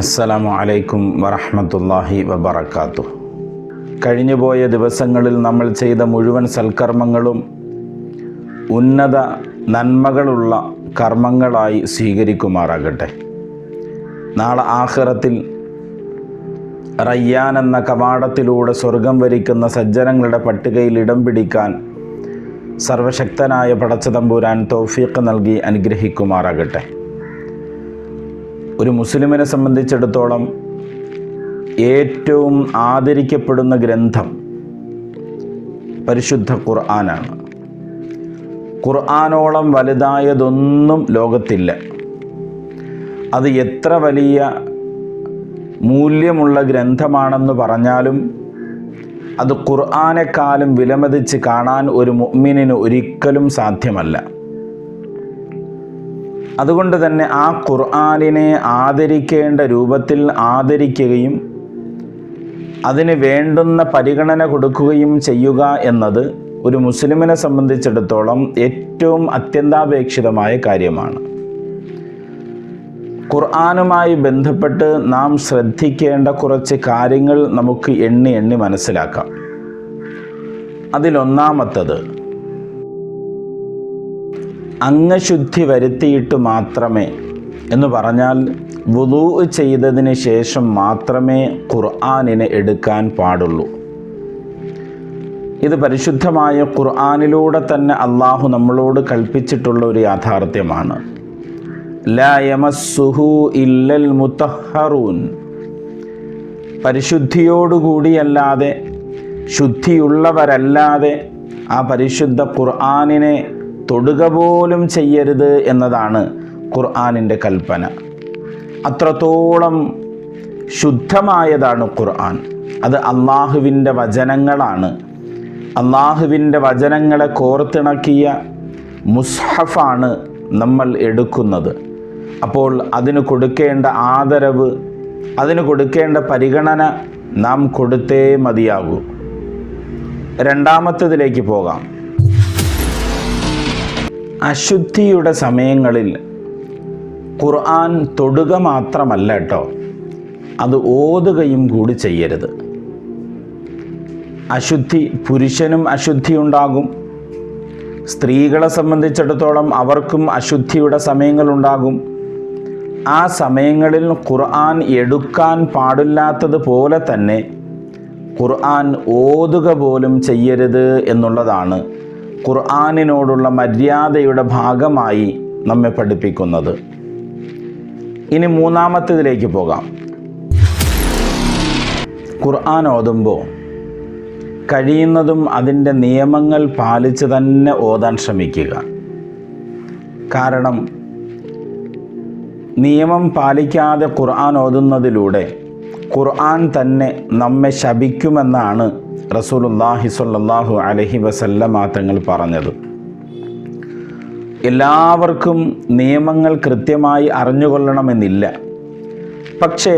അസ്സലാമു അലൈക്കും വറഹ്മത്തുള്ളാഹി വബറകാതുഹു. കഴിഞ്ഞുപോയ ദിവസങ്ങളിൽ നമ്മൾ ചെയ്ത മുഴുവൻ സൽക്കർമ്മങ്ങളും ഉന്നത നന്മകളുള്ള കർമ്മങ്ങളായി സ്വീകരിക്കുമാറാകട്ടെ. നാളെ ആഖിറത്തിൽ റയ്യാൻ എന്ന കവാടത്തിലൂടെ സ്വർഗം വരിക്കുന്ന സജ്ജനങ്ങളുടെ പട്ടികയിൽ ഇടം പിടിക്കാൻ സർവശക്തനായ പടച്ചതമ്പുരാൻ തൗഫീഖ് നൽകി അനുഗ്രഹിക്കുമാറാകട്ടെ. ഒരു മുസ്ലിമിനെ സംബന്ധിച്ചിടത്തോളം ഏറ്റവും ആദരിക്കപ്പെടുന്ന ഗ്രന്ഥം പരിശുദ്ധ ഖുർആനാണ്. ഖുർആനോളം വലുതായതൊന്നും ലോകത്തില്ല. അത് എത്ര വലിയ മൂല്യമുള്ള ഗ്രന്ഥമാണെന്ന് പറഞ്ഞാലും അത് ഖുർആനെക്കാളും വിലമതിച്ച് കാണാൻ ഒരു മുഅ്മിനിന് ഒരിക്കലും സാധ്യമല്ല. അതുകൊണ്ട് തന്നെ ആ ഖുർആനിനെ ആദരിക്കേണ്ട രൂപത്തിൽ ആദരിക്കുകയും അതിന് വേണ്ടുന്ന പരിഗണന കൊടുക്കുകയും ചെയ്യുക എന്നത് ഒരു മുസ്ലിമിനെ സംബന്ധിച്ചിടത്തോളം ഏറ്റവും അത്യന്താപേക്ഷിതമായ കാര്യമാണ്. ഖുർആനുമായി ബന്ധപ്പെട്ട് നാം ശ്രദ്ധിക്കേണ്ട കുറച്ച് കാര്യങ്ങൾ നമുക്ക് എണ്ണി മനസ്സിലാക്കാം. അതിലൊന്നാമത്തത്, അംഗശുദ്ധി വരുത്തിയിട്ട് മാത്രമേ, എന്ന് പറഞ്ഞാൽ വുളൂ ചെയ്തതിന് ശേഷം മാത്രമേ ഖുർആനിനെ എടുക്കാൻ പാടുള്ളൂ. ഇത് പരിശുദ്ധമായ ഖുർആനിലൂടെ തന്നെ അള്ളാഹു നമ്മളോട് കൽപ്പിച്ചിട്ടുള്ള ഒരു യാഥാർത്ഥ്യമാണ്. ലാ യമസ്സുഹു ഇല്ലൽ മുതഹ്ഹറൂൻ. പരിശുദ്ധിയോടുകൂടിയല്ലാതെ, ശുദ്ധിയുള്ളവരല്ലാതെ ആ പരിശുദ്ധ ഖുർആനിനെ തൊടുക പോലും ചെയ്യരുത് എന്നതാണ് ഖുർആനിൻ്റെ കൽപ്പന. അത്രത്തോളം ശുദ്ധമായതാണ് ഖുർആൻ. അത് അള്ളാഹുവിൻ്റെ വചനങ്ങളാണ്. അള്ളാഹുവിൻ്റെ വചനങ്ങളെ കോർത്തിണക്കിയ മുസ്ഹഫാണ് നമ്മൾ എടുക്കുന്നത്. അപ്പോൾ അതിന് കൊടുക്കേണ്ട ആദരവ്, അതിന് കൊടുക്കേണ്ട പരിഗണന നാം കൊടുത്തേ മതിയാകൂ. രണ്ടാമത്തതിലേക്ക് പോകാം. അശുദ്ധിയുടെ സമയങ്ങളിൽ ഖുർആൻ തൊടുക മാത്രമല്ല കേട്ടോ, അത് ഓതുകയും കൂടി ചെയ്യരുത്. അശുദ്ധി, പുരുഷനും അശുദ്ധി ഉണ്ടാകും. സ്ത്രീകളെ സംബന്ധിച്ചിടത്തോളം അവർക്കും അശുദ്ധിയുടെ സമയങ്ങളുണ്ടാകും. ആ സമയങ്ങളിൽ ഖുർആൻ എടുക്കാൻ പാടില്ലാത്തതുപോലെ തന്നെ ഖുർആൻ ഓതുക പോലും ചെയ്യരുത് എന്നുള്ളതാണ് ഖുർആനിനോടുള്ള മര്യാദയുടെ ഭാഗമായി നമ്മെ പഠിപ്പിക്കുന്നത്. ഇനി മൂന്നാമത്തേതിലേക്ക് പോകാം. ഖുർആൻ ഓതുമ്പോൾ കഴിയുന്നതും അതിൻ്റെ നിയമങ്ങൾ പാലിച്ച് തന്നെ ഓതാൻ ശ്രമിക്കുക. കാരണം നിയമം പാലിക്കാതെ ഖുർആൻ ഓതുന്നതിലൂടെ ഖുർആൻ തന്നെ നമ്മെ ശപിക്കുമെന്നാണ് റസൂലുള്ളാഹി സ്വല്ലല്ലാഹു അലൈഹി വസല്ലമ തങ്ങൾ പറഞ്ഞത്. എല്ലാവർക്കും നിയമങ്ങൾ കൃത്യമായി അറിഞ്ഞുകൊള്ളണമെന്നില്ല. പക്ഷേ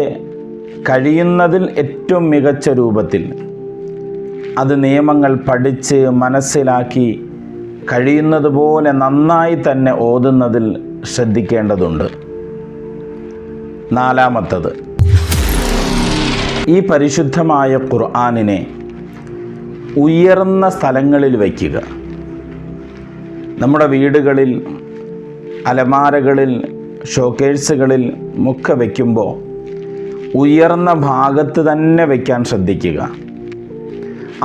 കഴിയുന്നതിൽ ഏറ്റവും മികച്ച രൂപത്തിൽ അത് നിയമങ്ങൾ പഠിച്ച് മനസ്സിലാക്കി കഴിയുന്നത് പോലെ നന്നായി തന്നെ ഓതുന്നതിൽ ശ്രദ്ധിക്കേണ്ടതുണ്ട്. നാലാമത്തത്, ഈ പരിശുദ്ധമായ ഖുർആനിനെ ഉയർന്ന സ്ഥലങ്ങളിൽ വയ്ക്കുക. നമ്മുടെ വീടുകളിൽ, അലമാരകളിൽ, ഷോക്കേഴ്സുകളിൽ ഒക്കെ വയ്ക്കുമ്പോൾ ഉയർന്ന ഭാഗത്ത് തന്നെ വയ്ക്കാൻ ശ്രദ്ധിക്കുക.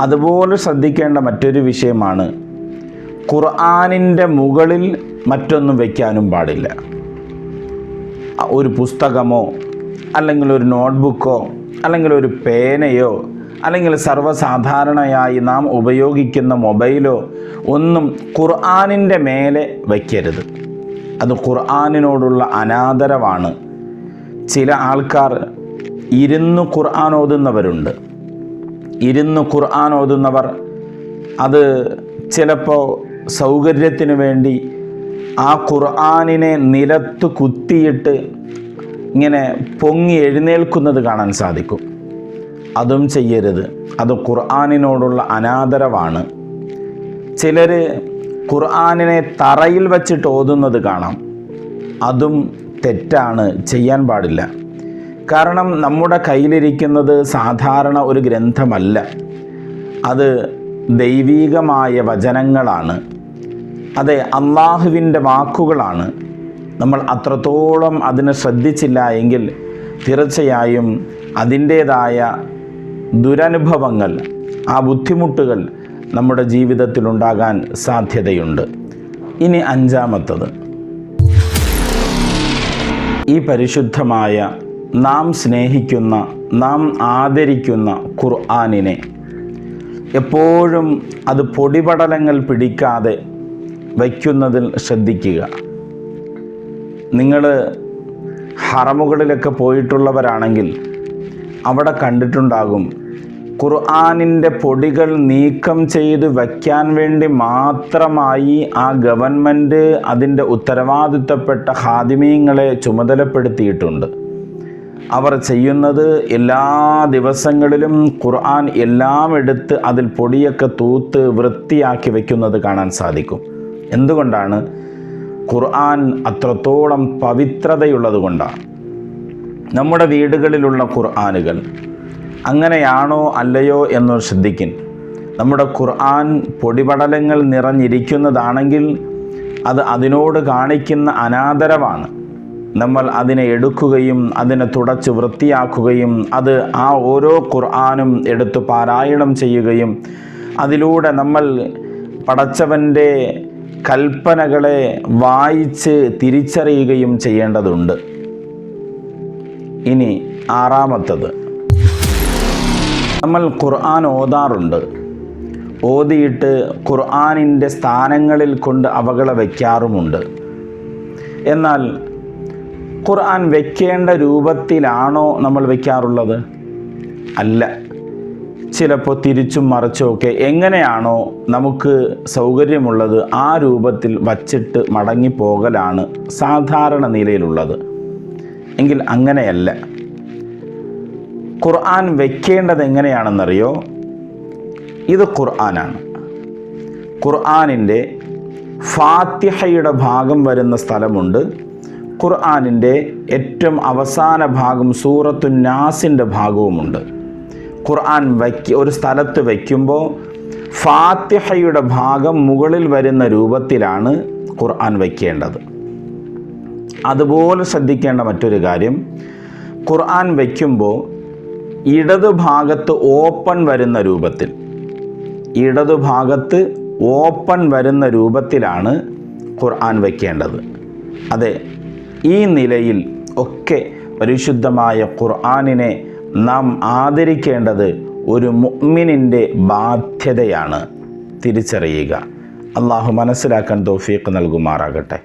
അതുപോലെ ശ്രദ്ധിക്കേണ്ട മറ്റൊരു വിഷയമാണ്, ഖുർആനിൻ്റെ മുകളിൽ മറ്റൊന്നും വയ്ക്കാനും പാടില്ല. ഒരു പുസ്തകമോ അല്ലെങ്കിൽ ഒരു നോട്ട്ബുക്കോ അല്ലെങ്കിൽ ഒരു പേനയോ അല്ലെങ്കിൽ സർവ്വസാധാരണയായി നാം ഉപയോഗിക്കുന്ന മൊബൈലോ ഒന്നും ഖുർആനിൻ്റെ മേലെ വയ്ക്കരുത്. അത് ഖുർആനിനോടുള്ള അനാദരവാണ്. ചില ആൾക്കാർ ഇരുന്ന് ഖുർആൻ ഓതുന്നവരുണ്ട്. ഇരുന്ന് ഖുർആൻ ഓതുന്നവർ അത് ചിലപ്പോൾ സൗകര്യത്തിന് വേണ്ടി ആ ഖുർആനിനെ നിലത്ത് കുത്തിയിട്ട് ഇങ്ങനെ പൊങ്ങി എഴുന്നേൽക്കുന്നത് കാണാൻ സാധിക്കും. അതും ചെയ്യരുത്. അത് ഖുർആനിനോടുള്ള അനാദരവാണ്. ചിലർ ഖുർആനിനെ തറയിൽ വച്ചിട്ട് ഓതുന്നത് കാണാം. അതും തെറ്റാണ്, ചെയ്യാൻ പാടില്ല. കാരണം നമ്മുടെ കയ്യിലിരിക്കുന്നത് സാധാരണ ഒരു ഗ്രന്ഥമല്ല, അത് ദൈവീകമായ വചനങ്ങളാണ്, അതെ അള്ളാഹുവിൻ്റെ വാക്കുകളാണ്. നമ്മൾ അത്രത്തോളം അതിനെ ശ്രദ്ധിച്ചില്ല എങ്കിൽ തീർച്ചയായും അതിൻ്റേതായ ദുരനുഭവങ്ങൾ, ആ ബുദ്ധിമുട്ടുകൾ നമ്മുടെ ജീവിതത്തിലുണ്ടാകാൻ സാധ്യതയുണ്ട്. ഇനി അഞ്ചാമത്തത്, ഈ പരിശുദ്ധമായ നാം സ്നേഹിക്കുന്ന, നാം ആദരിക്കുന്ന ഖുർആനിനെ എപ്പോഴും അത് പൊടിപടലങ്ങൾ പിടിക്കാതെ വയ്ക്കുന്നതിൽ ശ്രദ്ധിക്കുക. നിങ്ങൾ ഹറമുകളിലൊക്കെ പോയിട്ടുള്ളവരാണെങ്കിൽ അവിടെ കണ്ടിട്ടുണ്ടാകും, ഖുർആനിൻ്റെ പൊടികൾ നീക്കം ചെയ്ത് വയ്ക്കാൻ വേണ്ടി മാത്രമായി ആ ഗവൺമെൻറ് അതിൻ്റെ ഉത്തരവാദിത്തപ്പെട്ട ഖാദിമീങ്ങളെ ചുമതലപ്പെടുത്തിയിട്ടുണ്ട്. അവർ ചെയ്യുന്നത് എല്ലാ ദിവസങ്ങളിലും ഖുർആൻ എല്ലാം എടുത്ത് അതിൽ പൊടിയൊക്കെ തൂത്ത് വൃത്തിയാക്കി വയ്ക്കുന്നത് കാണാൻ സാധിക്കും. എന്തുകൊണ്ടാണ്? ഖുർആൻ അത്രത്തോളം പവിത്രതയുള്ളത് കൊണ്ടാണ്. നമ്മുടെ വീടുകളിലുള്ള ഖുർആനുകൾ അങ്ങനെയാണോ അല്ലയോ എന്നൊരു ശ്രദ്ധിക്കും. നമ്മുടെ ഖുർആൻ പൊടിപടലങ്ങൾ നിറഞ്ഞിരിക്കുന്നതാണെങ്കിൽ അത് അതിനോട് കാണിക്കുന്ന അനാദരവാണ്. നമ്മൾ അതിനെ എടുക്കുകയും അതിനെ തുടച്ച് വൃത്തിയാക്കുകയും അത് ആ ഓരോ ഖുർആനും എടുത്ത് പാരായണം ചെയ്യുകയും അതിലൂടെ നമ്മൾ പടച്ചവൻ്റെ കൽപ്പനകളെ വായിച്ച് തിരിച്ചറിയുകയും ചെയ്യേണ്ടതുണ്ട്. ഇനി ആറാമത്തത്, നമ്മൾ ഖുർആൻ ഓതാറുണ്ട്. ഓതിയിട്ട് ഖുർആനിൻ്റെ സ്ഥാനങ്ങളിൽ കൊണ്ട് അവകള വയ്ക്കാറുമുണ്ട്. എന്നാൽ ഖുർആൻ വയ്ക്കേണ്ട രൂപത്തിലാണോ നമ്മൾ വയ്ക്കാറുള്ളത്? അല്ല. ചിലപ്പോൾ തിരിച്ചും മറിച്ചുമൊക്കെ എങ്ങനെയാണോ നമുക്ക് സൗകര്യമുള്ളത് ആ രൂപത്തിൽ വച്ചിട്ട് മടങ്ങിപ്പോകലാണ് സാധാരണ നിലയിലുള്ളത്. എങ്കിൽ അങ്ങനെയല്ല. ഖുർആൻ വയ്ക്കേണ്ടത് എങ്ങനെയാണെന്നറിയോ? ഇത് ഖുർആനാണ്. ഖുർആനിൻ്റെ ഫാത്തിഹയുടെ ഭാഗം വരുന്ന സ്ഥലമുണ്ട്. ഖുർആനിൻ്റെ ഏറ്റവും അവസാന ഭാഗം സൂറത്തു നാസിൻ്റെ ഭാഗവുമുണ്ട്. ഖുർആൻ ഒരു സ്ഥലത്ത് വയ്ക്കുമ്പോൾ ഫാത്തിഹയുടെ ഭാഗം മുകളിൽ വരുന്ന രൂപത്തിലാണ് ഖുർആൻ വയ്ക്കേണ്ടത്. അതുപോലെ ശ്രദ്ധിക്കേണ്ട മറ്റൊരു കാര്യം, ഖുർആൻ വയ്ക്കുമ്പോൾ ഇടതുഭാഗത്ത് ഓപ്പൺ വരുന്ന രൂപത്തിൽ, ഇടതുഭാഗത്ത് ഓപ്പൺ വരുന്ന രൂപത്തിലാണ് ഖുർആൻ വയ്ക്കേണ്ടത്. അതെ, ഈ നിലയിൽ ഒക്കെ പരിശുദ്ധമായ ഖുർആനിനെ നാം ആദരിക്കേണ്ടത് ഒരു മുഅ്മിനിൻ്റെ ബാധ്യതയാണ്. തിരിച്ചറിയുക. അള്ളാഹു മനസ്സിലാക്കാൻ തൗഫീഖ് നൽകുമാറാകട്ടെ.